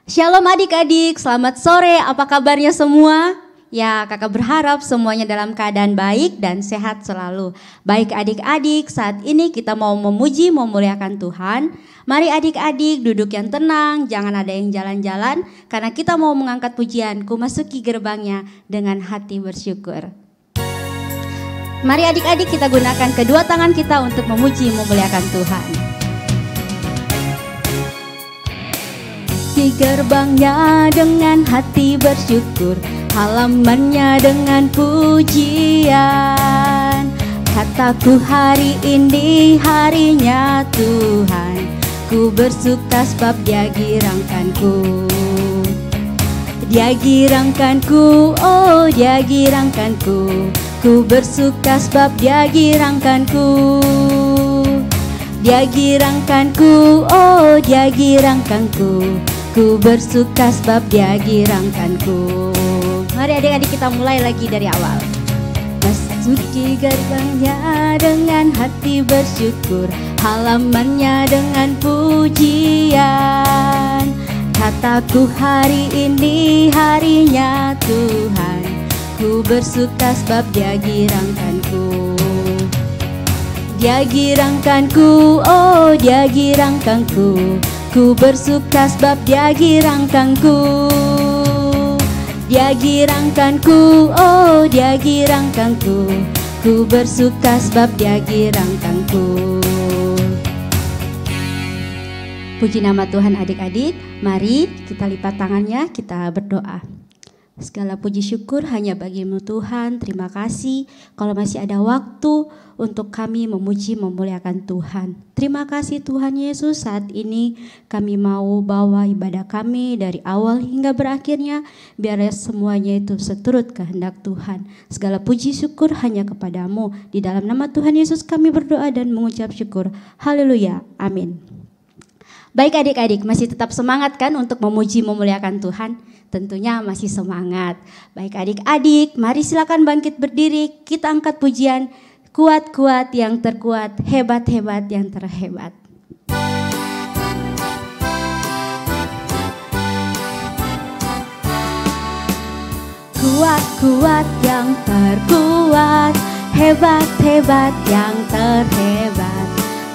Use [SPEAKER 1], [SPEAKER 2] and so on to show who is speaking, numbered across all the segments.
[SPEAKER 1] Shalom adik-adik, selamat sore, apa kabarnya semua? Ya, kakak berharap semuanya dalam keadaan baik dan sehat selalu. Baik adik-adik, saat ini kita mau memuji, memuliakan Tuhan. Mari adik-adik duduk yang tenang, jangan ada yang jalan-jalan, karena kita mau mengangkat pujian, ku masuki gerbangnya dengan hati bersyukur. Mari adik-adik kita gunakan kedua tangan kita untuk memuji, memuliakan Tuhan. Di gerbangnya dengan hati bersyukur, halamannya dengan pujian. Kataku hari ini harinya Tuhan, ku bersuka sebab Dia girangkanku. Dia girangkanku, oh Dia girangkanku, ku bersuka sebab Dia girangkanku. Dia girangkanku, oh Dia girangkanku, ku bersuka sebab Dia girangkanku. Mari adik-adik kita mulai lagi dari awal. Masuk di gerbangnya dengan hati bersyukur, halamannya dengan pujian. Kataku hari ini harinya Tuhan, ku bersuka sebab Dia girangkanku. Dia girangkanku, oh Dia girangkanku, ku bersuka sebab Dia girangkanku. Dia girangkanku, oh Dia girangkanku, ku bersuka sebab Dia girangkanku. Puji nama Tuhan adik-adik, mari kita lipat tangannya, kita berdoa. Segala puji syukur hanya bagi-Mu Tuhan, terima kasih kalau masih ada waktu untuk kami memuji memuliakan Tuhan. Terima kasih Tuhan Yesus, saat ini kami mau bawa ibadah kami dari awal hingga berakhirnya, biar semuanya itu seturut kehendak Tuhan. Segala puji syukur hanya kepada-Mu. Di dalam nama Tuhan Yesus kami berdoa dan mengucap syukur. Haleluya, amin. Baik adik-adik, masih tetap semangat kan untuk memuji memuliakan Tuhan? Tentunya masih semangat. Baik adik-adik, mari silakan bangkit berdiri, kita angkat pujian. Kuat-kuat yang terkuat, hebat-hebat yang terhebat. Kuat-kuat yang terkuat, hebat-hebat yang terhebat.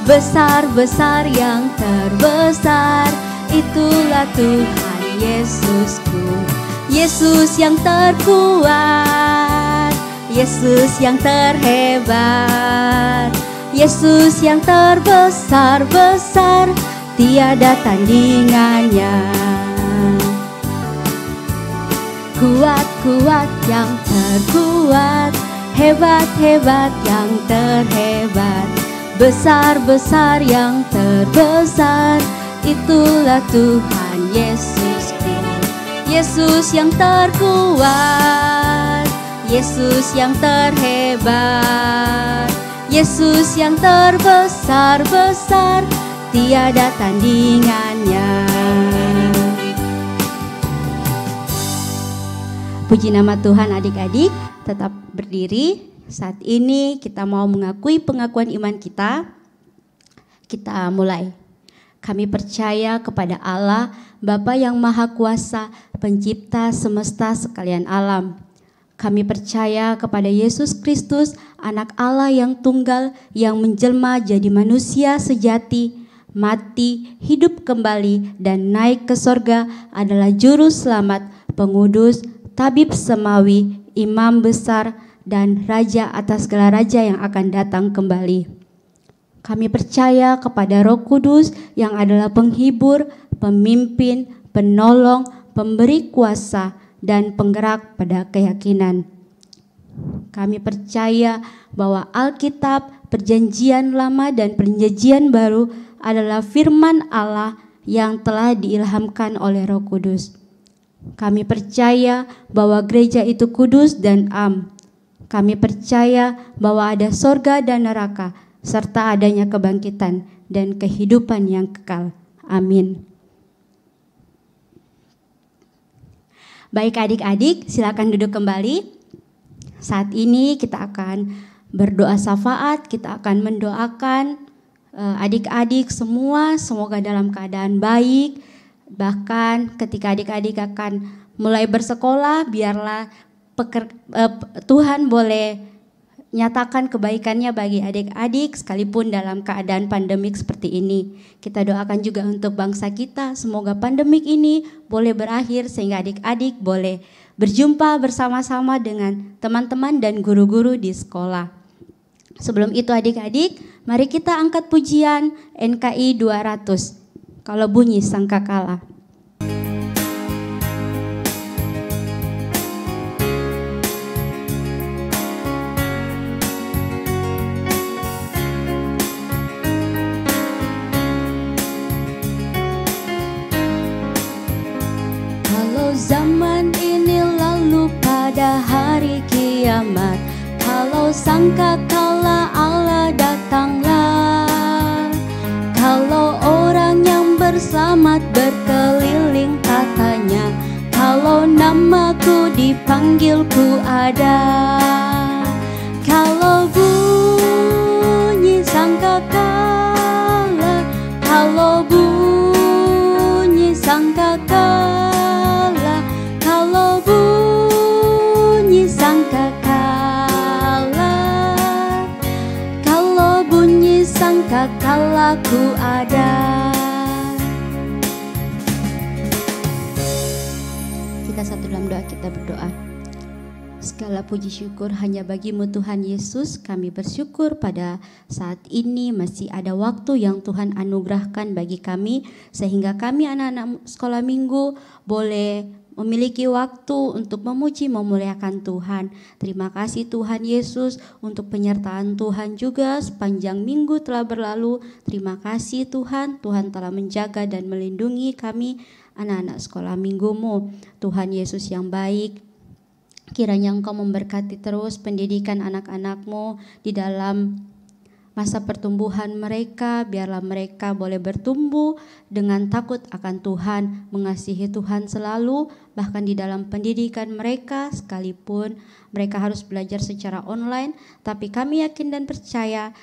[SPEAKER 1] Besar-besar yang terbesar, itulah Tuhan Yesusku. Yesus yang terkuat, Yesus yang terhebat, Yesus yang terbesar-besar, tiada tandingannya. Kuat-kuat yang terkuat, hebat-hebat yang terhebat, besar-besar yang terbesar, itulah Tuhan Yesusku. Yesus yang terkuat, Yesus yang terhebat, Yesus yang terbesar-besar, tiada tandingannya. Puji nama Tuhan adik-adik, tetap berdiri. Saat ini kita mau mengakui pengakuan iman kita. Kita mulai. Kami percaya kepada Allah, Bapa yang Maha Kuasa, Pencipta semesta sekalian alam. Kami percaya kepada Yesus Kristus, Anak Allah yang tunggal, yang menjelma jadi manusia sejati, mati, hidup kembali, dan naik ke sorga, adalah Juru Selamat, Pengudus, Tabib Semawi, Imam Besar, dan Raja atas segala raja yang akan datang kembali. Kami percaya kepada Roh Kudus yang adalah penghibur, pemimpin, penolong, pemberi kuasa, dan penggerak pada keyakinan. Kami percaya bahwa Alkitab, Perjanjian Lama dan Perjanjian Baru adalah firman Allah yang telah diilhamkan oleh Roh Kudus. Kami percaya bahwa gereja itu kudus dan am. Kami percaya bahwa ada sorga dan neraka, serta adanya kebangkitan dan kehidupan yang kekal. Amin. Baik adik-adik, silakan duduk kembali. Saat ini kita akan berdoa syafaat, kita akan mendoakan adik-adik semua, semoga dalam keadaan baik, Bahkan ketika adik-adik akan mulai bersekolah, biarlah Tuhan boleh nyatakan kebaikannya bagi adik-adik sekalipun dalam keadaan pandemik seperti ini. Kita doakan juga untuk bangsa kita, semoga pandemik ini boleh berakhir sehingga adik-adik boleh berjumpa bersama-sama dengan teman-teman dan guru-guru di sekolah. Sebelum itu adik-adik, mari kita angkat pujian NKI 200. Kalau bunyi sangkakala. Zaman ini lalu pada hari kiamat, kalau sangkakala Allah datanglah, kalau orang yang berselamat berkeliling katanya, kalau namaku dipanggil ku ada, kalau bunyi sangkakala, kalau bunyi sangkakala, kalau bunyi sangkakala, kalau bunyi sangkakala ku ada. Kita satu dalam doa, kita berdoa. Segala puji syukur hanya bagimu Tuhan Yesus. Kami bersyukur pada saat ini masih ada waktu yang Tuhan anugerahkan bagi kami, sehingga kami anak-anak sekolah minggu boleh memiliki waktu untuk memuji memuliakan Tuhan. Terima kasih Tuhan Yesus untuk penyertaan Tuhan juga sepanjang minggu telah berlalu. Terima kasih Tuhan, Tuhan telah menjaga dan melindungi kami anak-anak sekolah minggumu. Tuhan Yesus yang baik, kiranya Engkau memberkati terus pendidikan anak-anak-Mu di dalam masa pertumbuhan mereka, biarlah mereka boleh bertumbuh dengan takut akan Tuhan, mengasihi Tuhan selalu, bahkan di dalam pendidikan mereka sekalipun mereka harus belajar secara online, tapi kami yakin dan percaya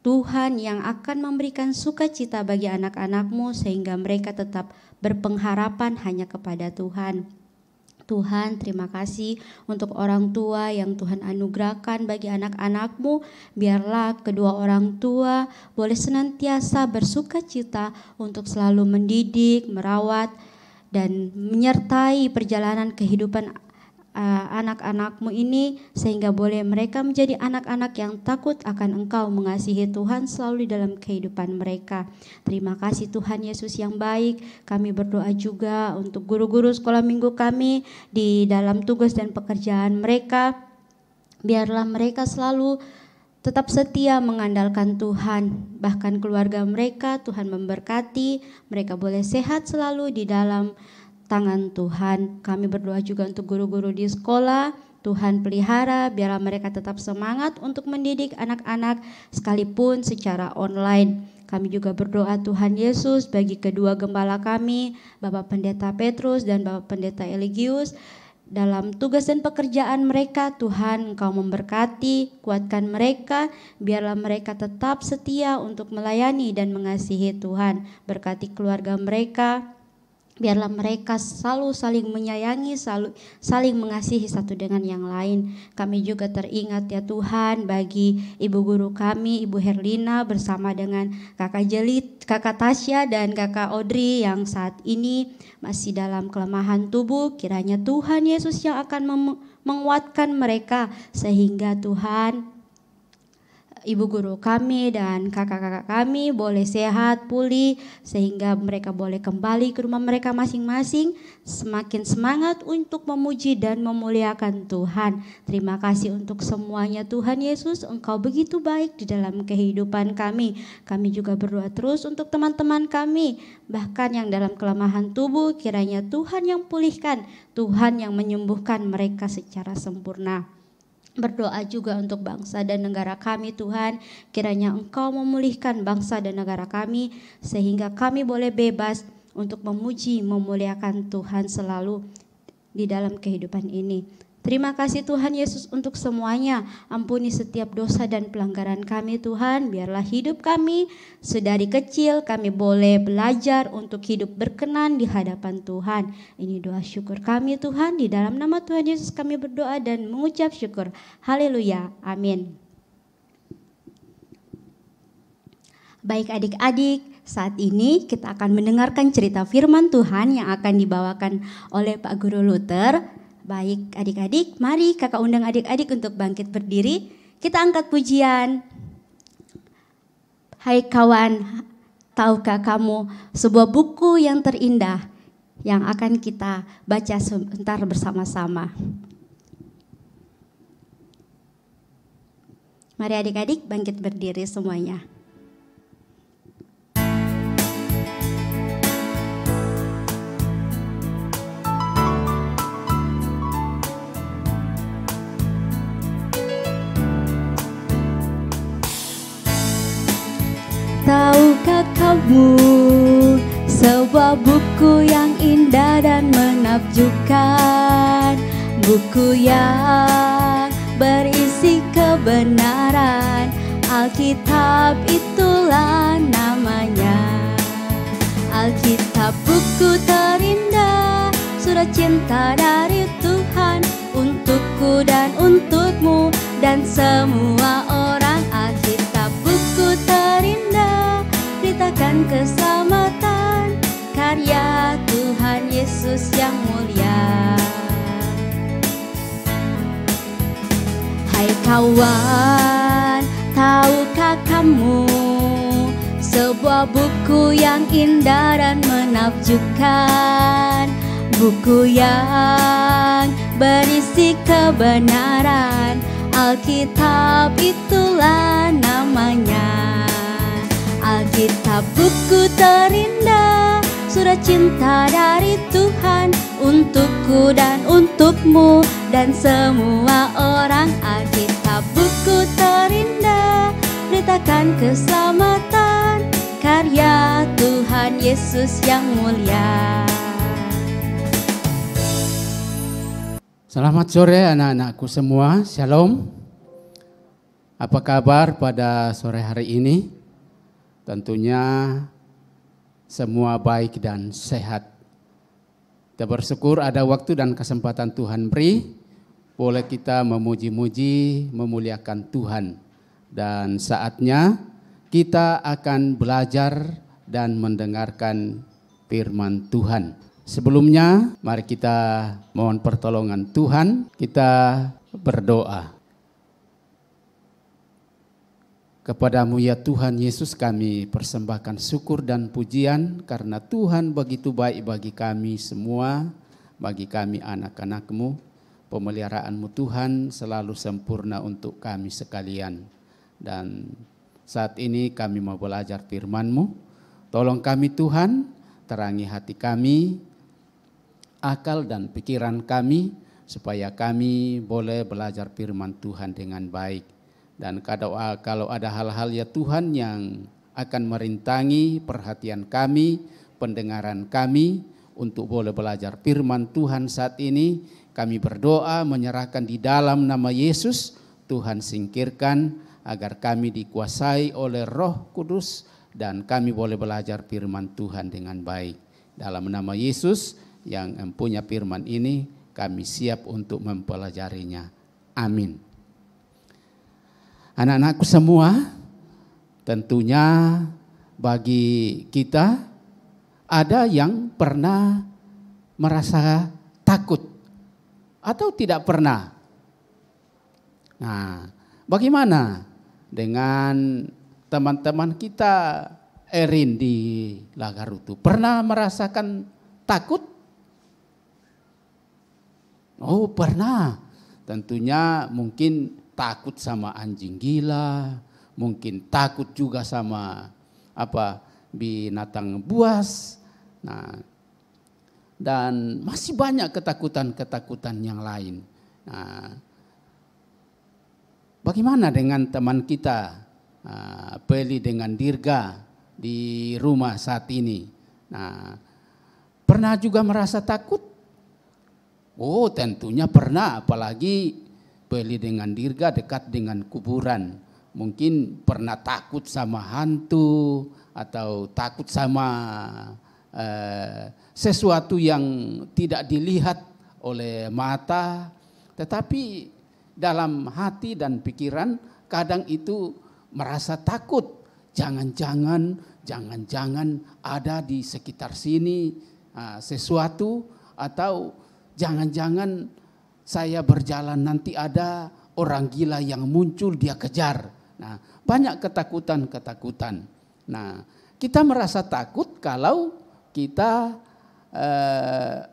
[SPEAKER 1] Tuhan yang akan memberikan sukacita bagi anak-anak-Mu sehingga mereka tetap berpengharapan hanya kepada Tuhan. Tuhan, terima kasih untuk orang tua yang Tuhan anugerahkan bagi anak-anak-Mu. Biarlah kedua orang tua boleh senantiasa bersukacita untuk selalu mendidik, merawat, dan menyertai perjalanan kehidupan anak-anak-Mu ini, sehingga boleh mereka menjadi anak-anak yang takut akan Engkau, mengasihi Tuhan selalu di dalam kehidupan mereka. Terima kasih Tuhan Yesus yang baik. Kami berdoa juga untuk guru-guru sekolah minggu kami di dalam tugas dan pekerjaan mereka. Biarlah mereka selalu tetap setia mengandalkan Tuhan, bahkan keluarga mereka Tuhan memberkati, mereka boleh sehat selalu di dalam tangan Tuhan. Kami berdoa juga untuk guru-guru di sekolah, Tuhan pelihara, biarlah mereka tetap semangat untuk mendidik anak-anak sekalipun secara online. Kami juga berdoa Tuhan Yesus bagi kedua gembala kami, Bapak Pendeta Petrus dan Bapak Pendeta Eligius, dalam tugas dan pekerjaan mereka. Tuhan, Engkau memberkati, kuatkan mereka, biarlah mereka tetap setia untuk melayani dan mengasihi Tuhan. Berkati keluarga mereka, biarlah mereka selalu saling menyayangi, saling mengasihi satu dengan yang lain. Kami juga teringat ya Tuhan bagi ibu guru kami, Ibu Herlina bersama dengan Kakak Jelit, Kakak Tasya dan Kakak Audrey yang saat ini masih dalam kelemahan tubuh. Kiranya Tuhan Yesus yang akan menguatkan mereka sehingga Tuhan, ibu guru kami dan kakak-kakak kami boleh sehat, pulih, sehingga mereka boleh kembali ke rumah mereka masing-masing, semakin semangat untuk memuji dan memuliakan Tuhan. Terima kasih untuk semuanya Tuhan Yesus, Engkau begitu baik di dalam kehidupan kami. Kami juga berdoa terus untuk teman-teman kami, bahkan yang dalam kelemahan tubuh, kiranya Tuhan yang pulihkan, Tuhan yang menyembuhkan mereka secara sempurna. Berdoa juga untuk bangsa dan negara kami Tuhan, kiranya Engkau memulihkan bangsa dan negara kami sehingga kami boleh bebas untuk memuji, memuliakan Tuhan selalu di dalam kehidupan ini. Terima kasih Tuhan Yesus untuk semuanya. Ampuni setiap dosa dan pelanggaran kami Tuhan. Biarlah hidup kami sedari kecil kami boleh belajar untuk hidup berkenan di hadapan Tuhan. Ini doa syukur kami Tuhan. Di dalam nama Tuhan Yesus kami berdoa dan mengucap syukur. Haleluya. Amin. Baik adik-adik, saat ini kita akan mendengarkan cerita firman Tuhan yang akan dibawakan oleh Pak Guru Luther. Baik adik-adik, mari kakak undang adik-adik untuk bangkit berdiri. Kita angkat pujian. Hai kawan, tahukah kamu sebuah buku yang terindah yang akan kita baca sebentar bersama-sama. Mari adik-adik bangkit berdiri semuanya. Tahukah kamu sebuah buku yang indah dan menakjubkan, buku yang berisi kebenaran, Alkitab itulah namanya. Alkitab buku terindah, surat cinta dari Tuhan untukku dan untukmu dan semua orang. Alkitab buku terindah, beritakan keselamatan, karya Tuhan Yesus yang mulia. Hai kawan, tahukah kamu sebuah buku yang indah dan menakjubkan, buku yang berisi kebenaran, Alkitab itulah namanya. Alkitab buku terindah, surat cinta dari Tuhan untukku dan untukmu dan semua orang. Alkitab buku terindah, beritakan keselamatan, karya Tuhan Yesus yang mulia.
[SPEAKER 2] Selamat sore anak-anakku semua, shalom. Apa kabar pada sore hari ini? Tentunya semua baik dan sehat. Kita bersyukur ada waktu dan kesempatan Tuhan beri, boleh kita memuji-muji, memuliakan Tuhan. Dan saatnya kita akan belajar dan mendengarkan firman Tuhan. Sebelumnya mari kita mohon pertolongan Tuhan, kita berdoa. Kepadamu ya Tuhan Yesus kami persembahkan syukur dan pujian karena Tuhan begitu baik bagi kami semua, bagi kami anak-anak-Mu. Pemeliharaanmu Tuhan selalu sempurna untuk kami sekalian. Dan saat ini kami mau belajar firman-Mu. Tolong kami Tuhan, terangi hati kami, akal dan pikiran kami, supaya kami boleh belajar firman Tuhan dengan baik. Dan kalau ada hal-hal ya Tuhan yang akan merintangi perhatian kami, pendengaran kami, untuk boleh belajar firman Tuhan saat ini, kami berdoa menyerahkan di dalam nama Yesus, Tuhan singkirkan agar kami dikuasai oleh Roh Kudus dan kami boleh belajar firman Tuhan dengan baik. Dalam nama Yesus yang mempunyai firman ini, kami siap untuk mempelajarinya. Amin. Anak-anakku semua, tentunya bagi kita ada yang pernah merasa takut atau tidak pernah. Nah, bagaimana dengan teman-teman kita Erin di Lagarutu? Pernah merasakan takut? Oh, pernah. Tentunya mungkin takut sama anjing gila, mungkin takut juga sama binatang buas. Nah, dan masih banyak ketakutan-ketakutan yang lain. Nah, bagaimana dengan teman kita Peli dengan Dirga di rumah saat ini? Nah, pernah juga merasa takut? Oh, tentunya pernah, apalagi Beli dengan Dirga dekat dengan kuburan. Mungkin pernah takut sama hantu atau takut sama sesuatu yang tidak dilihat oleh mata, tetapi dalam hati dan pikiran kadang itu merasa takut. Jangan-jangan ada di sekitar sini sesuatu, atau jangan-jangan saya berjalan nanti ada orang gila yang muncul dia kejar. Nah, banyak ketakutan-ketakutan. Nah, kita merasa takut kalau kita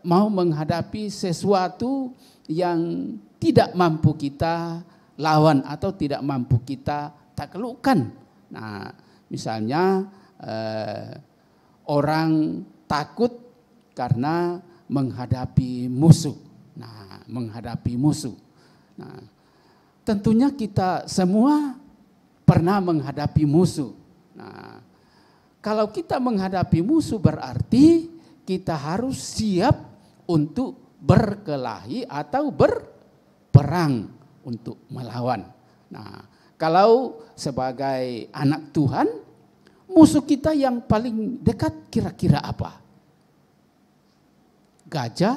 [SPEAKER 2] mau menghadapi sesuatu yang tidak mampu kita lawan atau tidak mampu kita taklukkan. Nah, misalnya orang takut karena menghadapi musuh. Nah, menghadapi musuh. Nah, tentunya kita semua pernah menghadapi musuh. Nah, kalau kita menghadapi musuh berarti kita harus siap untuk berkelahi atau berperang untuk melawan. Nah, kalau sebagai anak Tuhan, musuh kita yang paling dekat kira-kira apa? Gajah,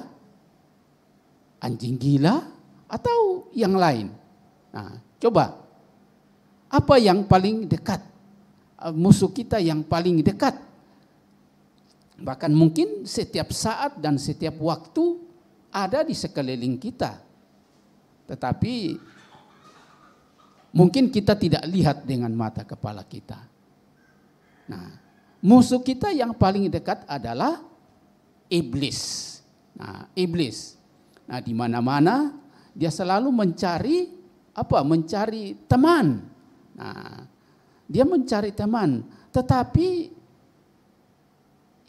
[SPEAKER 2] anjing gila, atau yang lain? Nah, coba, apa yang paling dekat? Musuh kita yang paling dekat. Bahkan mungkin setiap saat dan setiap waktu ada di sekeliling kita. Tetapi mungkin kita tidak lihat dengan mata kepala kita. Nah, musuh kita yang paling dekat adalah iblis. Nah, iblis. Nah, di mana-mana dia selalu mencari apa? Mencari teman. Nah, dia mencari teman, tetapi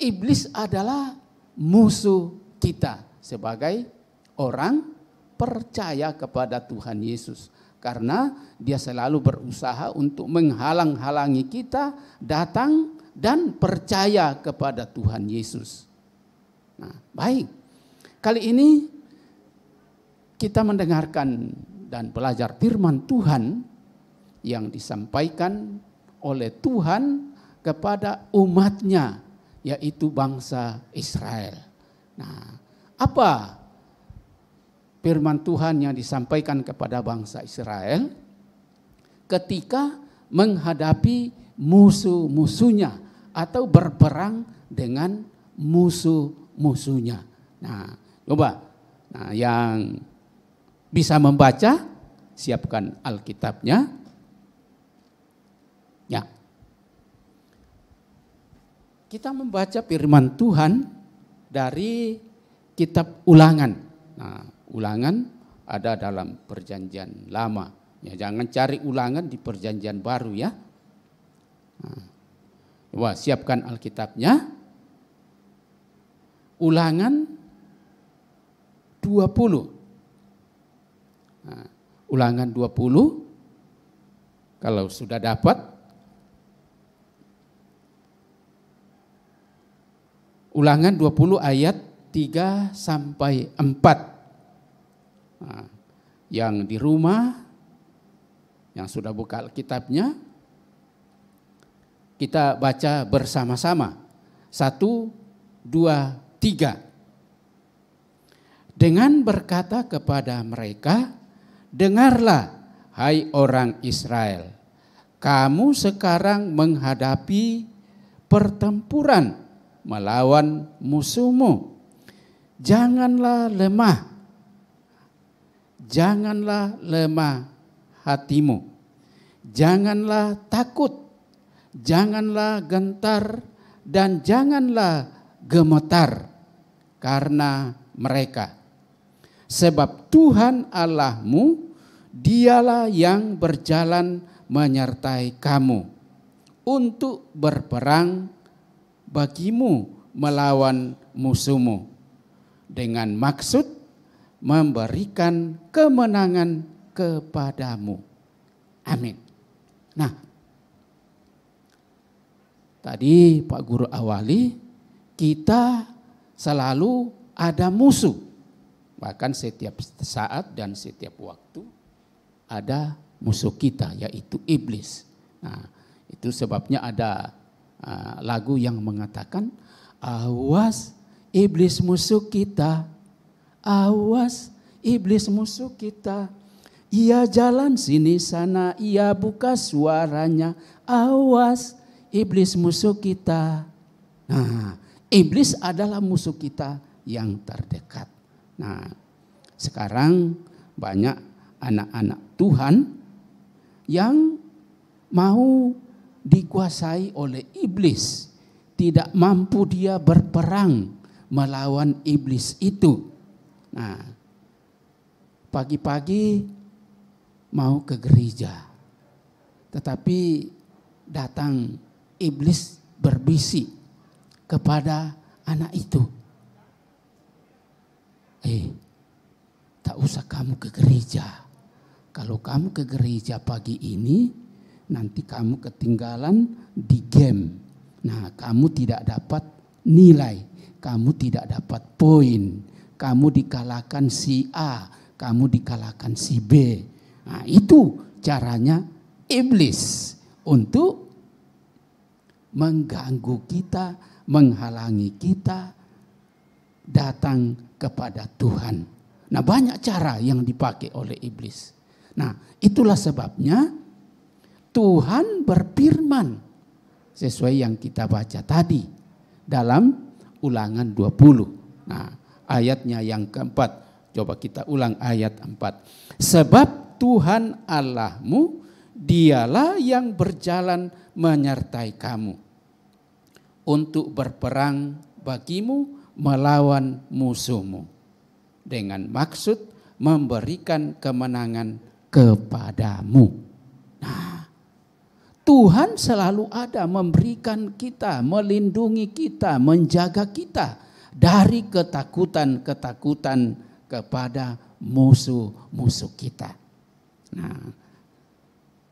[SPEAKER 2] iblis adalah musuh kita sebagai orang percaya kepada Tuhan Yesus. Karena dia selalu berusaha untuk menghalang-halangi kita datang dan percaya kepada Tuhan Yesus. Nah, baik. Kali ini kita mendengarkan dan belajar firman Tuhan yang disampaikan oleh Tuhan kepada umatnya, yaitu bangsa Israel. Nah, apa firman Tuhan yang disampaikan kepada bangsa Israel ketika menghadapi musuh-musuhnya atau berperang dengan musuh-musuhnya? Nah, coba. Nah, yang bisa membaca, siapkan Alkitabnya. Ya. Kita membaca firman Tuhan dari kitab Ulangan. Nah, Ulangan ada dalam Perjanjian Lama. Ya, jangan cari Ulangan di Perjanjian Baru ya. Nah, coba siapkan Alkitabnya. Ulangan 20. Nah, Ulangan 20. Kalau sudah dapat, Ulangan 20 ayat 3 sampai 4. Nah, yang di rumah, yang sudah buka Alkitabnya, kita baca bersama-sama. 1, 2, 3. Dengan berkata kepada mereka, dengarlah hai orang Israel, kamu sekarang menghadapi pertempuran melawan musuhmu. Janganlah lemah hatimu. Janganlah takut, janganlah gentar, dan janganlah gemetar karena mereka. Sebab Tuhan Allahmu, dialah yang berjalan menyertai kamu untuk berperang bagimu melawan musuhmu, dengan maksud memberikan kemenangan kepadamu. Amin. Nah, tadi Pak Guru awali, kita selalu ada musuh. Bahkan setiap saat dan setiap waktu ada musuh kita, yaitu iblis. Nah, itu sebabnya ada lagu yang mengatakan, awas iblis musuh kita, awas iblis musuh kita. Ia jalan sini sana, ia buka suaranya, awas iblis musuh kita. Nah, iblis adalah musuh kita yang terdekat. Nah, sekarang banyak anak-anak Tuhan yang mau dikuasai oleh iblis. Tidak mampu dia berperang melawan iblis itu. Nah, pagi-pagi mau ke gereja, tetapi datang iblis berbisik kepada anak itu. Tak usah kamu ke gereja. Kalau kamu ke gereja pagi ini, nanti kamu ketinggalan di game. Nah, kamu tidak dapat nilai, kamu tidak dapat poin, kamu dikalahkan si A, kamu dikalahkan si B. Nah, itu caranya iblis untuk mengganggu kita, menghalangi kita datang kepada Tuhan. Nah, banyak cara yang dipakai oleh iblis. Nah, itulah sebabnya Tuhan berfirman sesuai yang kita baca tadi dalam Ulangan 20. Nah, ayatnya yang keempat. Coba kita ulang ayat 4. Sebab Tuhan Allahmu, dialah yang berjalan menyertai kamu untuk berperang bagimu melawan musuhmu, dengan maksud memberikan kemenangan kepadamu. Nah, Tuhan selalu ada memberikan kita, melindungi kita, menjaga kita dari ketakutan-ketakutan kepada musuh-musuh kita. Nah,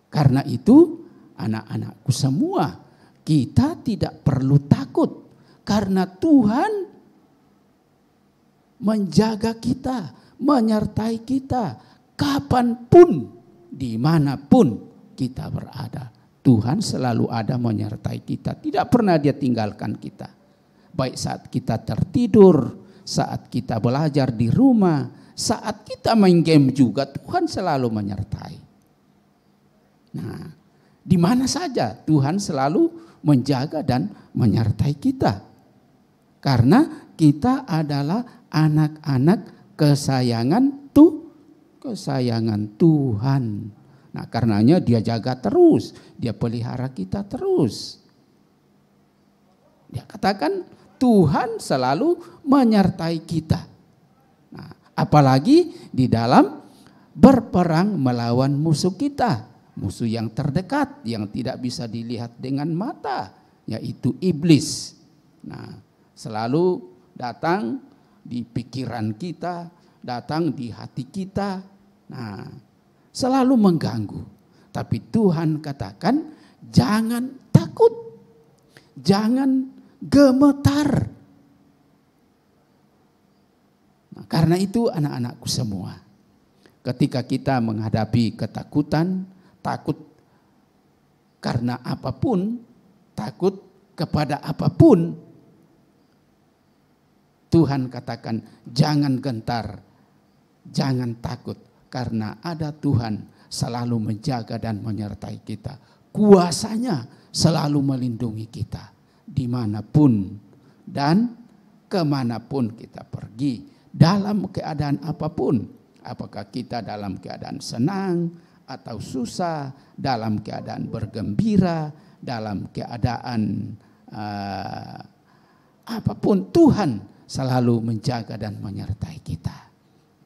[SPEAKER 2] karena itu anak-anakku semua, kita tidak perlu takut karena Tuhan menjaga kita, menyertai kita kapanpun, dimanapun kita berada. Tuhan selalu ada menyertai kita, tidak pernah dia tinggalkan kita. Baik saat kita tertidur, saat kita belajar di rumah, saat kita main game juga Tuhan selalu menyertai. Nah, di mana saja Tuhan selalu menjaga dan menyertai kita. Karena kita adalah anak-anak kesayangan Tuhan. Nah, karenanya dia jaga terus, dia pelihara kita terus. Dia katakan Tuhan selalu menyertai kita. Nah, apalagi di dalam berperang melawan musuh kita, musuh yang terdekat yang tidak bisa dilihat dengan mata, yaitu iblis. Nah, selalu datang di pikiran kita, datang di hati kita. Nah, selalu mengganggu. Tapi Tuhan katakan jangan takut, jangan gemetar. Nah, karena itu anak-anakku semua, ketika kita menghadapi ketakutan, takut karena apapun, takut kepada apapun, Tuhan katakan jangan gentar, jangan takut, karena ada Tuhan selalu menjaga dan menyertai kita. Kuasanya selalu melindungi kita dimanapun dan kemanapun kita pergi, dalam keadaan apapun. Apakah kita dalam keadaan senang atau susah, dalam keadaan bergembira, dalam keadaan apapun, Tuhan selalu menjaga dan menyertai kita.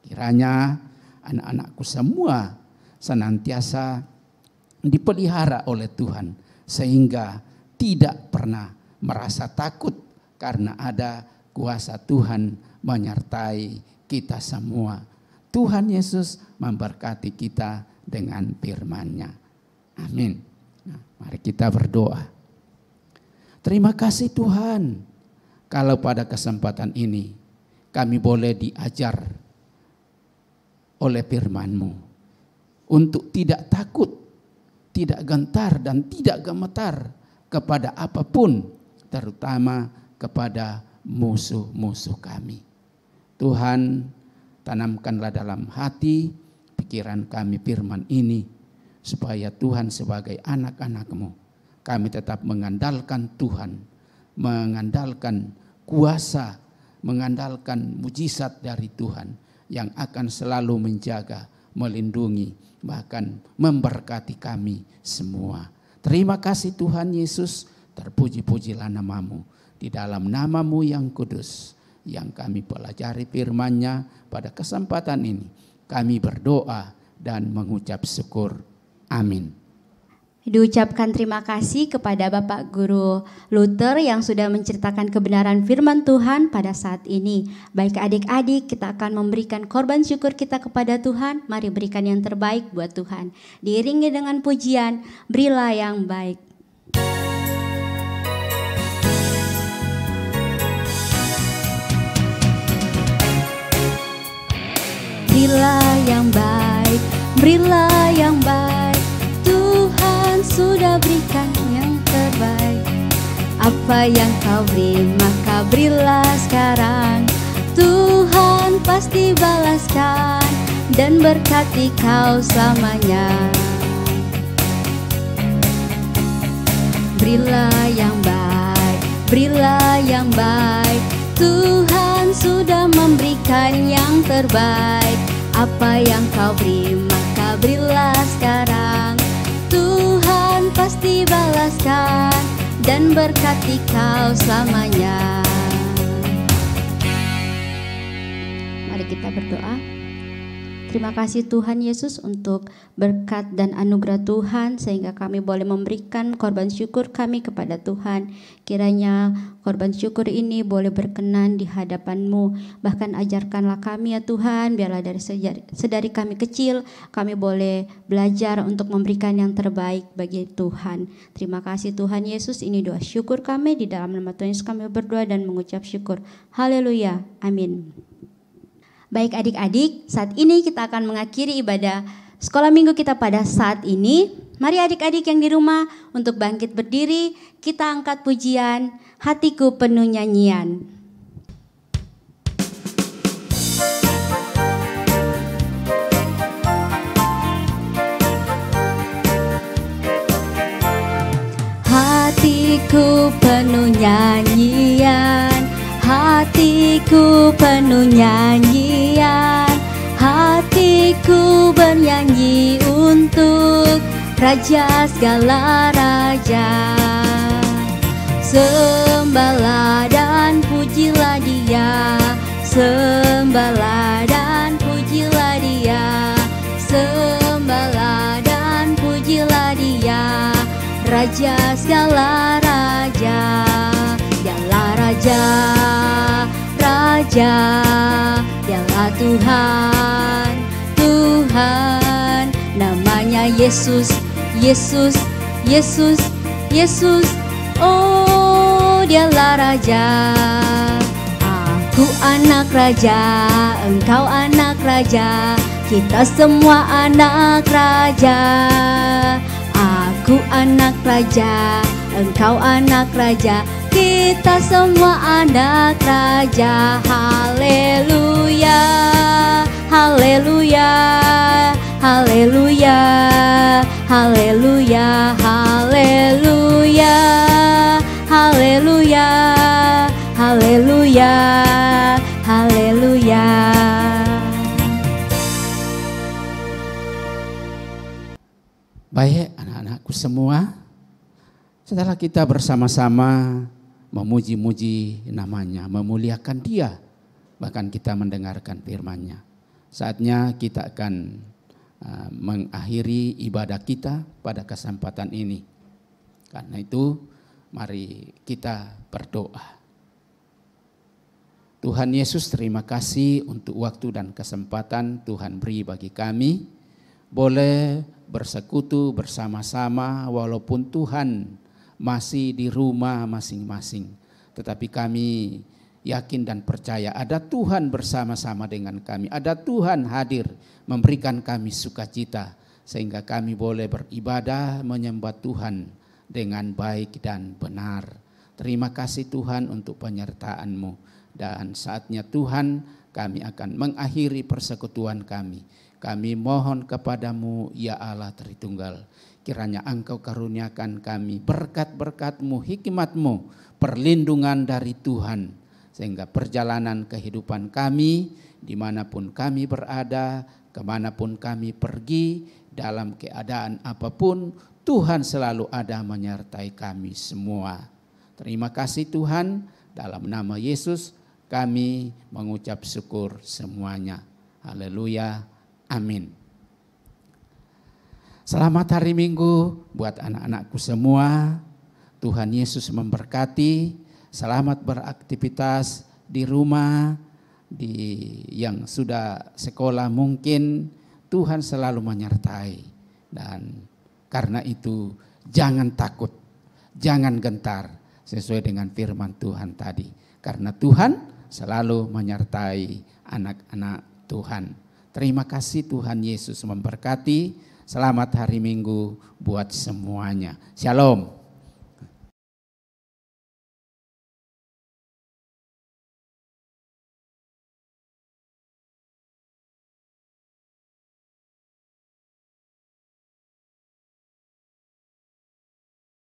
[SPEAKER 2] Kiranya anak-anakku semua senantiasa dipelihara oleh Tuhan, sehingga tidak pernah merasa takut karena ada kuasa Tuhan menyertai kita semua. Tuhan Yesus memberkati kita dengan firman-Nya. Amin. Nah, mari kita berdoa. Terima kasih Tuhan, kalau pada kesempatan ini kami boleh diajar oleh firman-Mu. Untuk tidak takut, tidak gentar dan tidak gemetar kepada apapun, terutama kepada musuh-musuh kami. Tuhan, tanamkanlah dalam hati, pikiran kami firman ini, supaya Tuhan sebagai anak-anak-Mu, kami tetap mengandalkan Tuhan, mengandalkan kuasa, mengandalkan mujizat dari Tuhan yang akan selalu menjaga, melindungi, bahkan memberkati kami semua. Terima kasih Tuhan Yesus, terpuji-pujilah nama-Mu. Di dalam nama-Mu yang kudus, yang kami pelajari firman-Nya pada kesempatan ini, kami berdoa dan mengucap syukur. Amin.
[SPEAKER 1] Diucapkan terima kasih kepada Bapak Guru Luther yang sudah menceritakan kebenaran firman Tuhan pada saat ini. Baik adik-adik, kita akan memberikan korban syukur kita kepada Tuhan. Mari berikan yang terbaik buat Tuhan. Diiringi dengan pujian, berilah yang baik. Berilah yang baik, berilah yang baik. Tuhan sudah berikan yang terbaik. Apa yang kau beri maka berilah sekarang. Tuhan pasti balaskan dan berkati kau selamanya. Berilah yang baik, berilah yang baik. Tuhan sudah memberikan yang terbaik. Apa yang kau beri maka berilah sekarang. Tuhan pasti balaskan dan berkati kau selamanya. Mari kita berdoa. Terima kasih Tuhan Yesus untuk berkat dan anugerah Tuhan sehingga kami boleh memberikan korban syukur kami kepada Tuhan. Kiranya korban syukur ini boleh berkenan di hadapan-Mu. Bahkan ajarkanlah kami ya Tuhan, biarlah dari kami kecil kami boleh belajar untuk memberikan yang terbaik bagi Tuhan. Terima kasih Tuhan Yesus, ini doa syukur kami, di dalam nama Tuhan Yesus kami berdoa dan mengucap syukur. Haleluya, amin. Baik adik-adik, saat ini kita akan mengakhiri ibadah sekolah minggu kita pada saat ini. Mari adik-adik yang di rumah untuk bangkit berdiri, kita angkat pujian Hatiku Penuh Nyanyian. Hatiku penuh nyanyian, hatiku penuh nyanyian, hatiku bernyanyi untuk Raja segala raja. Sembahlah dan pujilah Dia, sembahlah dan pujilah Dia, sembahlah dan pujilah Dia, Raja segala raja. Dialah Raja, Raja, Dialah Tuhan, Tuhan. Namanya Yesus, Yesus, Yesus, Yesus. Oh, Dialah Raja. Aku anak raja, engkau anak raja, kita semua anak raja. Aku anak raja, engkau anak raja, kita semua anak raja. Haleluya, haleluya, haleluya, haleluya, haleluya, haleluya, haleluya, haleluya.
[SPEAKER 2] Baik anak-anakku semua, setelah kita bersama-sama memuji-muji namanya, memuliakan Dia, bahkan kita mendengarkan firman-Nya, saatnya kita akan mengakhiri ibadah kita pada kesempatan ini. Karena itu mari kita berdoa. Tuhan Yesus, terima kasih untuk waktu dan kesempatan Tuhan beri bagi kami, boleh bersekutu bersama-sama walaupun Tuhan masih di rumah masing-masing. Tetapi kami yakin dan percaya ada Tuhan bersama-sama dengan kami. Ada Tuhan hadir memberikan kami sukacita sehingga kami boleh beribadah menyembah Tuhan dengan baik dan benar. Terima kasih Tuhan untuk penyertaan-Mu. Dan saatnya Tuhan kami akan mengakhiri persekutuan kami. Kami mohon kepadamu ya Allah Tritunggal. Kiranya Engkau karuniakan kami berkat-berkat-Mu, hikmat-Mu, perlindungan dari Tuhan. Sehingga perjalanan kehidupan kami, dimanapun kami berada, kemanapun kami pergi, dalam keadaan apapun, Tuhan selalu ada menyertai kami semua. Terima kasih Tuhan, dalam nama Yesus kami mengucap syukur semuanya. Haleluya, amin. Selamat hari Minggu buat anak-anakku semua. Tuhan Yesus memberkati. Selamat beraktivitas di rumah, yang sudah sekolah mungkin Tuhan selalu menyertai. Dan karena itu jangan takut, jangan gentar sesuai dengan firman Tuhan tadi. Karena Tuhan selalu menyertai anak-anak Tuhan. Terima kasih Tuhan Yesus memberkati. Selamat hari Minggu buat semuanya. Shalom.